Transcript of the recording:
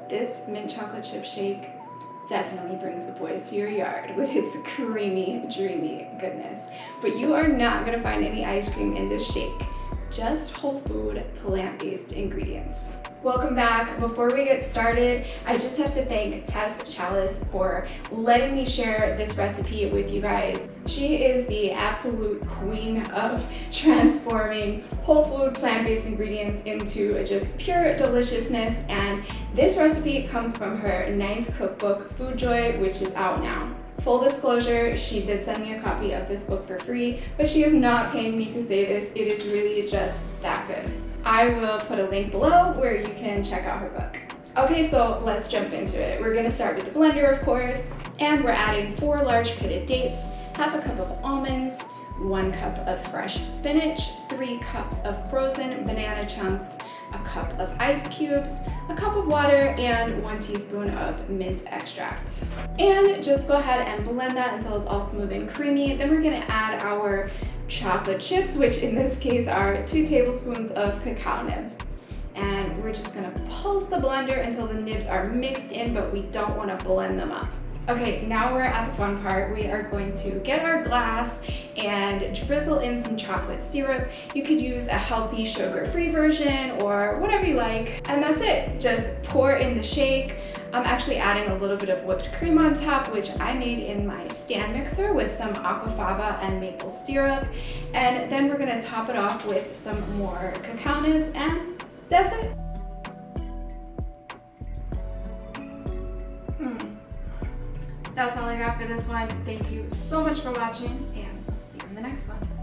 this mint chocolate chip shake definitely brings the boys to your yard with its creamy, dreamy goodness. But you are not gonna find any ice cream in this shake, just whole food, plant-based ingredients. Welcome back. Before we get started, I just have to thank Tess Chalice for letting me share this recipe with you guys. She is the absolute queen of transforming whole food, plant-based ingredients into just pure deliciousness, and this recipe comes from her 9th cookbook, Food Joy, which is out now. Full disclosure, she did send me a copy of this book for free, but she is not paying me to say this. It is really just that good. I will put a link below where you can check out her book. Okay, so let's jump into it. We're gonna start with the blender, of course, and we're adding 4 large pitted dates, half a cup of almonds, 1 cup of fresh spinach, 3 cups of frozen banana chunks, a cup of ice cubes, a cup of water, and 1 teaspoon of mint extract. And just go ahead and blend that until it's all smooth and creamy. Then we're gonna add our chocolate chips, which in this case are 2 tablespoons of cacao nibs. And we're just gonna pulse the blender until the nibs are mixed in, but we don't wanna blend them up. Okay, now we're at the fun part. We are going to get our glass and drizzle in some chocolate syrup. You could use a healthy sugar-free version or whatever you like. And that's it. Just pour in the shake. I'm actually adding a little bit of whipped cream on top, which I made in my stand mixer with some aquafaba and maple syrup. And then we're gonna top it off with some more cacao nibs, and that's it. That's all I got for this one. Thank you so much for watching, and I'll see you in the next one.